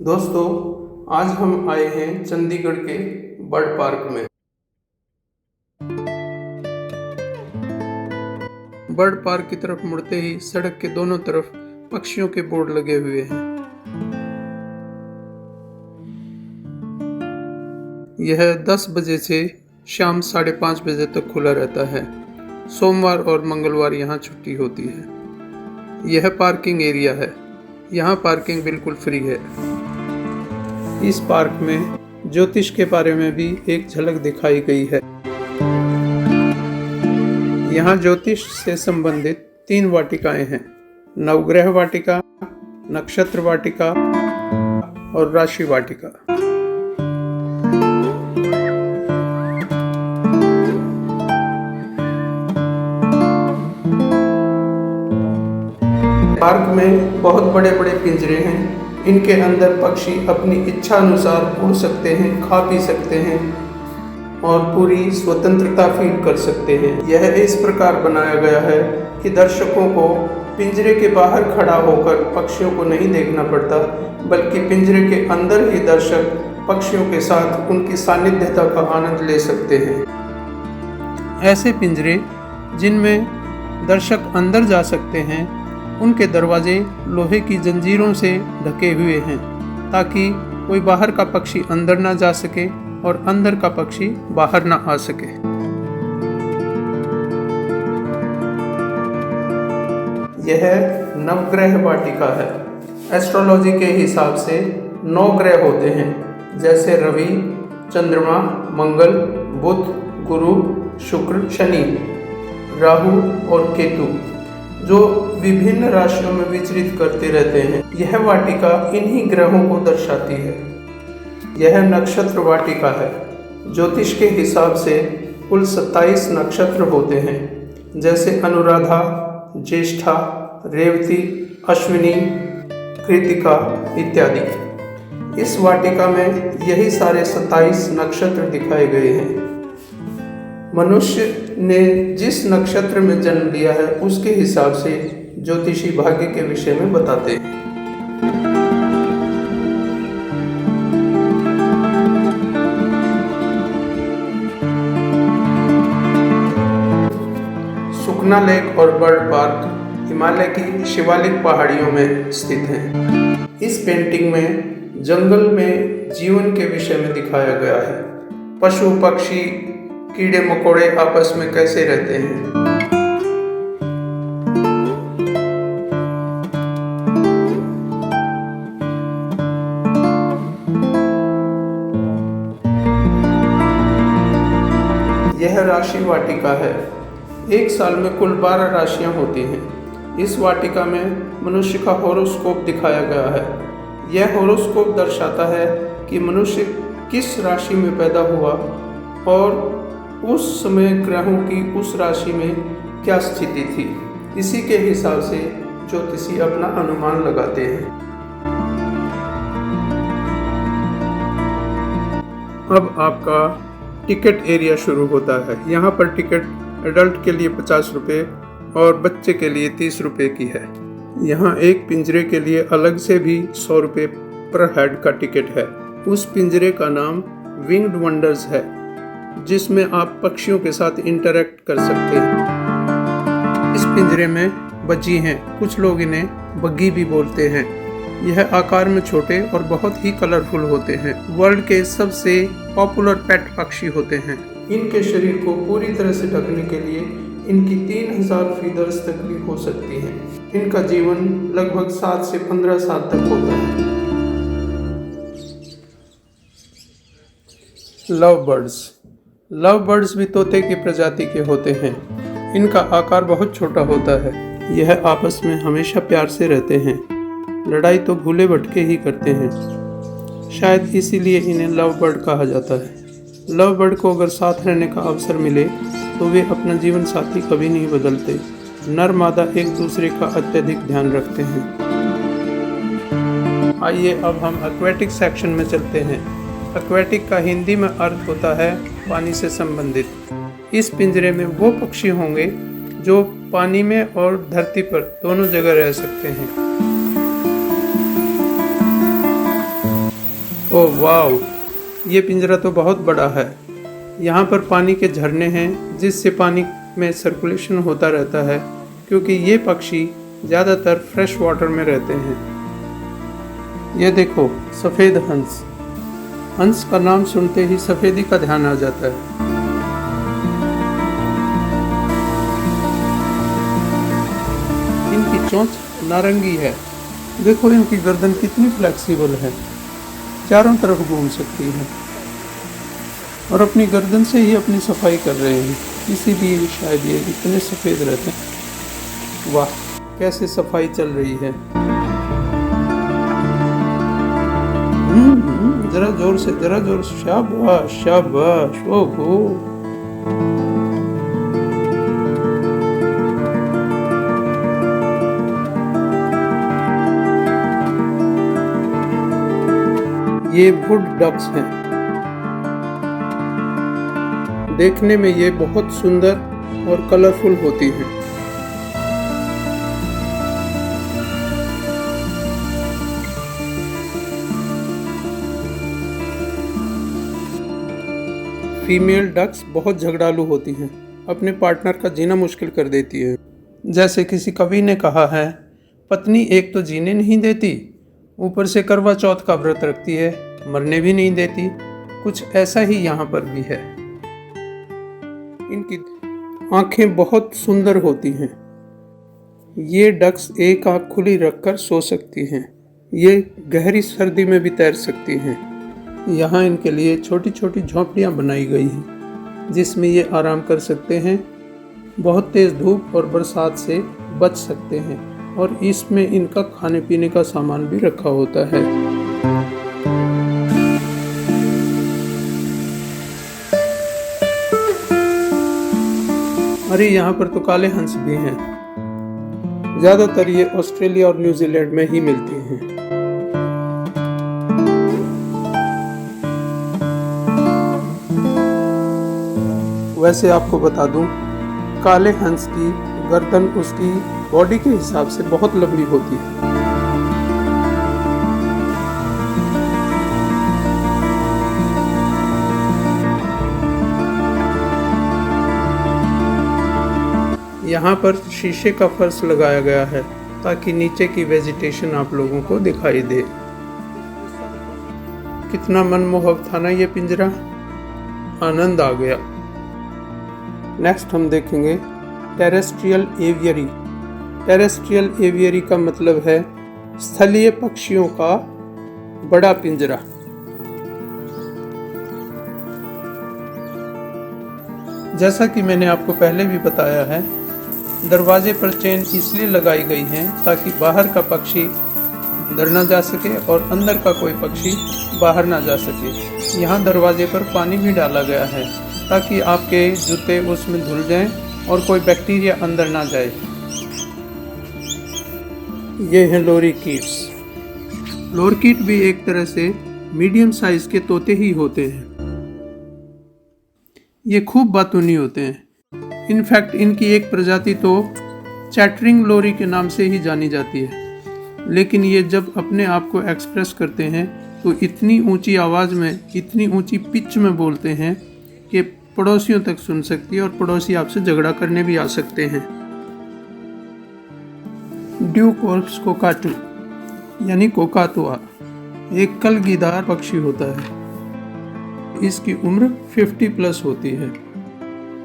दोस्तों, आज हम आए हैं चंडीगढ़ के बर्ड पार्क में। बर्ड पार्क की तरफ मुड़ते ही सड़क के दोनों तरफ पक्षियों के बोर्ड लगे हुए हैं। यह 10 बजे से शाम 5:30 बजे तक खुला रहता है। सोमवार और मंगलवार यहाँ छुट्टी होती है। यह पार्किंग एरिया है। यहाँ पार्किंग बिल्कुल फ्री है। इस पार्क में ज्योतिष के बारे में भी एक झलक दिखाई गई है। यहाँ ज्योतिष से संबंधित 3 वाटिकाएं हैं: नवग्रह वाटिका, नक्षत्र वाटिका और राशि वाटिका। पार्क में बहुत बड़े बड़े पिंजरे हैं। इनके अंदर पक्षी अपनी इच्छा अनुसार उड़ सकते हैं, खा पी सकते हैं और पूरी स्वतंत्रता फील कर सकते हैं। यह इस प्रकार बनाया गया है कि दर्शकों को पिंजरे के बाहर खड़ा होकर पक्षियों को नहीं देखना पड़ता, बल्कि पिंजरे के अंदर ही दर्शक पक्षियों के साथ उनकी सानिध्यता का आनंद ले सकते हैं। ऐसे पिंजरे जिनमें दर्शक अंदर जा सकते हैं, उनके दरवाजे लोहे की जंजीरों से ढके हुए हैं ताकि कोई बाहर का पक्षी अंदर ना जा सके और अंदर का पक्षी बाहर ना आ सके। यह नवग्रह वाटिका है। एस्ट्रोलॉजी के हिसाब से 9 ग्रह होते हैं, जैसे रवि, चंद्रमा, मंगल, बुध, गुरु, शुक्र, शनि, राहु और केतु, जो विभिन्न राशियों में विचरित करते रहते हैं। यह वाटिका इन्हीं ग्रहों को दर्शाती है। यह नक्षत्र वाटिका है। ज्योतिष के हिसाब से कुल 27 नक्षत्र होते हैं, जैसे अनुराधा, ज्येष्ठा, रेवती, अश्विनी, कृतिका इत्यादि। इस वाटिका में यही सारे 27 नक्षत्र दिखाए गए हैं। मनुष्य ने जिस नक्षत्र में जन्म लिया है, उसके हिसाब से ज्योतिषी भाग्य के विषय में बताते हैं। सुखना लेक और बर्ड पार्क हिमालय की शिवालिक पहाड़ियों में स्थित है। इस पेंटिंग में जंगल में जीवन के विषय में दिखाया गया है। पशु, पक्षी, कीड़े मकोड़े आपस में कैसे रहते हैं। यह राशि वाटिका है। एक साल में कुल 12 राशियां होती हैं। इस वाटिका में मनुष्य का हॉरोस्कोप दिखाया गया है। यह हॉरोस्कोप दर्शाता है कि मनुष्य किस राशि में पैदा हुआ और उस समय ग्रहों की उस राशि में क्या स्थिति थी। इसी के हिसाब से ज्योतिषी अपना अनुमान लगाते हैं। अब आपका टिकट एरिया शुरू होता है। यहाँ पर टिकट एडल्ट के लिए 50 रुपये और बच्चे के लिए 30 रुपये की है। यहाँ एक पिंजरे के लिए अलग से भी 100 रुपये पर हेड का टिकट है। उस पिंजरे का नाम विंग्ड वंडर्स है, जिसमें आप पक्षियों के साथ इंटरैक्ट कर सकते हैं। इस पिंजरे में बज्जी हैं, कुछ लोग इन्हें बग्गी भी बोलते हैं। यह आकार में छोटे और बहुत ही कलरफुल होते हैं। वर्ल्ड के सबसे पॉपुलर पेट पक्षी होते हैं। इनके शरीर को पूरी तरह से ढकने के लिए इनकी 3000 फीदर्स तक भी हो सकती हैं। इनका जीवन लगभग 7 से 15 साल तक होता है। लव बर्ड्स भी तोते की प्रजाति के होते हैं। इनका आकार बहुत छोटा होता है। यह आपस में हमेशा प्यार से रहते हैं। लड़ाई तो भूले भटके ही करते हैं। शायद इसीलिए इन्हें लव बर्ड कहा जाता है। लव बर्ड को अगर साथ रहने का अवसर मिले तो वे अपना जीवन साथी कभी नहीं बदलते। नर मादा एक दूसरे का अत्यधिक ध्यान रखते हैं। आइए अब हम एक्वेटिक सेक्शन में चलते हैं। एक्वेटिक का हिंदी में अर्थ होता है पानी से संबंधित। इस पिंजरे में वो पक्षी होंगे जो पानी में और धरती पर दोनों जगह रह सकते हैं। ओह वाव, ये पिंजरा तो बहुत बड़ा है। यहाँ पर पानी के झरने हैं जिससे पानी में सर्कुलेशन होता रहता है, क्योंकि ये पक्षी ज़्यादातर फ्रेश वाटर में रहते हैं। ये देखो, सफ़ेद हंस। हंस का नाम सुनते ही सफ़ेदी का ध्यान आ जाता है। इनकी चोंच नारंगी है। देखो इनकी गर्दन कितनी फ्लेक्सिबल है, चारों तरफ घूम सकती है और अपनी गर्दन से ही अपनी सफाई कर रहे हैं, इसीलिए शायद ये इतने सफ़ेद रहते हैं। वाह, कैसे सफाई चल रही है। जरा जोर से, जरा जोर से। शाबाश शाबाश। ओहो, ये वुड डक्स हैं। देखने में ये बहुत सुंदर और कलरफुल होती हैं। फीमेल डक्स बहुत झगड़ालू होती हैं, अपने पार्टनर का जीना मुश्किल कर देती है। जैसे किसी कवि ने कहा है, पत्नी एक तो जीने नहीं देती, ऊपर से करवा चौथ का व्रत रखती है, मरने भी नहीं देती। कुछ ऐसा ही यहाँ पर भी है। इनकी आंखें बहुत सुंदर होती हैं। ये डक्स एक आंख खुली रखकर सो सकती हैं। ये गहरी सर्दी में भी तैर सकती हैं। यहाँ इनके लिए छोटी छोटी झोंपड़ियाँ बनाई गई हैं, जिसमें ये आराम कर सकते हैं, बहुत तेज़ धूप और बरसात से बच सकते हैं, और इसमें इनका खाने पीने का सामान भी रखा होता है। अरे यहाँ पर तो काले हंस भी हैं। ज़्यादातर ये ऑस्ट्रेलिया और न्यूजीलैंड में ही मिलती हैं। वैसे आपको बता दूं, काले हंस की गर्दन उसकी बॉडी के हिसाब से बहुत लंबी होती है। यहाँ पर शीशे का फर्श लगाया गया है ताकि नीचे की वेजिटेशन आप लोगों को दिखाई दे। कितना मनमोहक था ना ये पिंजरा, आनंद आ गया। नेक्स्ट हम देखेंगे टेरेस्ट्रियल एवियरी। टेरेस्ट्रियल एवियरी का मतलब है स्थलीय पक्षियों का बड़ा पिंजरा। जैसा कि मैंने आपको पहले भी बताया है, दरवाजे पर चेन इसलिए लगाई गई हैं ताकि बाहर का पक्षी अंदर ना जा सके और अंदर का कोई पक्षी बाहर ना जा सके। यहाँ दरवाजे पर पानी भी डाला गया है ताकि आपके जूते उसमें धुल जाएं और कोई बैक्टीरिया अंदर ना जाए। ये हैं लोरीकीट्स। लोरीकीट भी एक तरह से मीडियम साइज के तोते ही होते हैं। ये खूब बातूनी होते हैं। इनफैक्ट इनकी एक प्रजाति तो चैटरिंग लोरी के नाम से ही जानी जाती है। लेकिन ये जब अपने आप को एक्सप्रेस करते हैं तो इतनी ऊंची आवाज़ में, इतनी ऊंची पिच में बोलते हैं कि पड़ोसियों तक सुन सकती है और पड़ोसी आपसे झगड़ा करने भी आ सकते हैं। ड्यूकॉर्प्स कोकाटू यानी कोकातुआ एक कलगीदार पक्षी होता है। इसकी उम्र 50 प्लस होती है।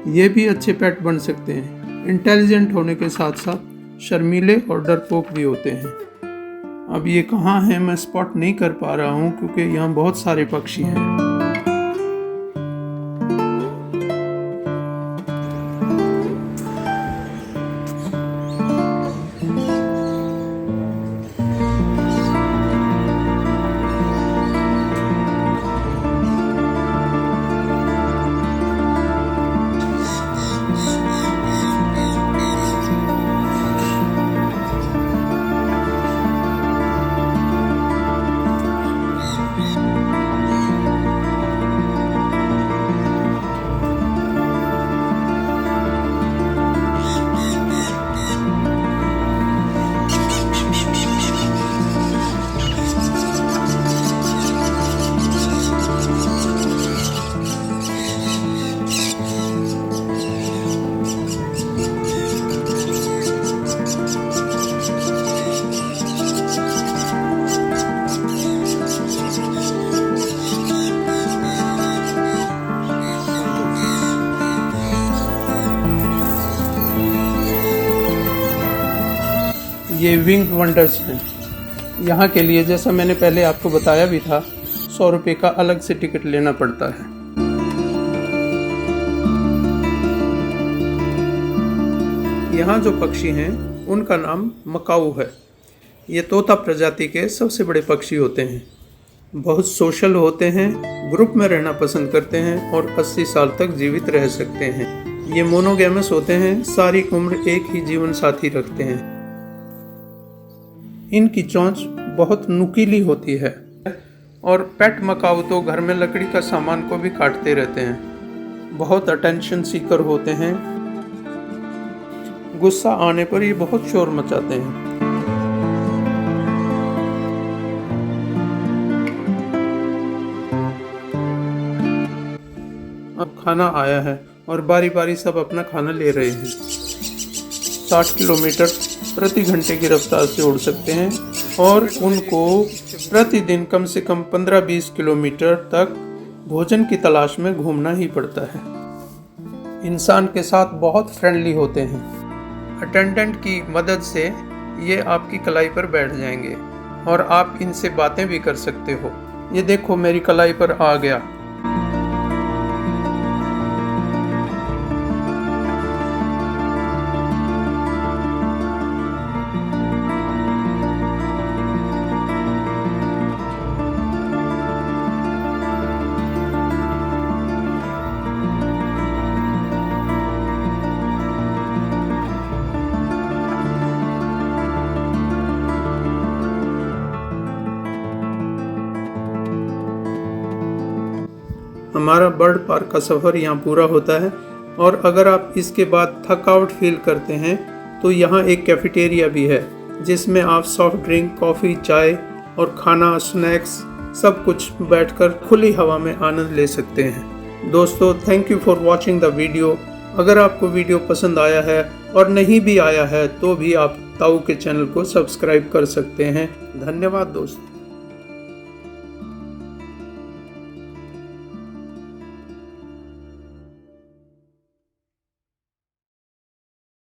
ये भी अच्छे पेट बन सकते हैं। इंटेलिजेंट होने के साथ साथ शर्मीले और डरपोक भी होते हैं। अब ये कहाँ हैं मैं स्पॉट नहीं कर पा रहा हूँ क्योंकि यहाँ बहुत सारे पक्षी हैं। ये विंग्ड वंडर्स हैं। यहाँ के लिए जैसा मैंने पहले आपको बताया भी था, 100 रुपये का अलग से टिकट लेना पड़ता है। यहाँ जो पक्षी हैं उनका नाम मकाऊ है। ये तोता प्रजाति के सबसे बड़े पक्षी होते हैं। बहुत सोशल होते हैं, ग्रुप में रहना पसंद करते हैं और 80 साल तक जीवित रह सकते हैं। ये मोनोगैमस होते हैं, सारी उम्र एक ही जीवन साथी रखते हैं। इनकी चोंच बहुत नुकीली होती है और पेट मकाऊ तो घर में लकड़ी का सामान को भी काटते रहते हैं। बहुत अटेंशन सीकर होते हैं। गुस्सा आने पर ये बहुत शोर मचाते हैं। अब खाना आया है और बारी बारी सब अपना खाना ले रहे हैं। 60 किलोमीटर प्रति घंटे की रफ्तार से उड़ सकते हैं और उनको प्रतिदिन कम से कम 15-20 किलोमीटर तक भोजन की तलाश में घूमना ही पड़ता है। इंसान के साथ बहुत फ्रेंडली होते हैं। अटेंडेंट की मदद से ये आपकी कलाई पर बैठ जाएंगे और आप इनसे बातें भी कर सकते हो। ये देखो मेरी कलाई पर आ गया। हमारा बर्ड पार्क का सफ़र यहाँ पूरा होता है और अगर आप इसके बाद थकावट फील करते हैं तो यहाँ एक कैफेटेरिया भी है जिसमें आप सॉफ्ट ड्रिंक, कॉफ़ी, चाय और खाना, स्नैक्स सब कुछ बैठकर खुली हवा में आनंद ले सकते हैं। दोस्तों, thank you for watching the video. अगर आपको वीडियो पसंद आया है और नहीं भी आया है तो भी आप ताऊ के चैनल को सब्सक्राइब कर सकते हैं। धन्यवाद दोस्तों।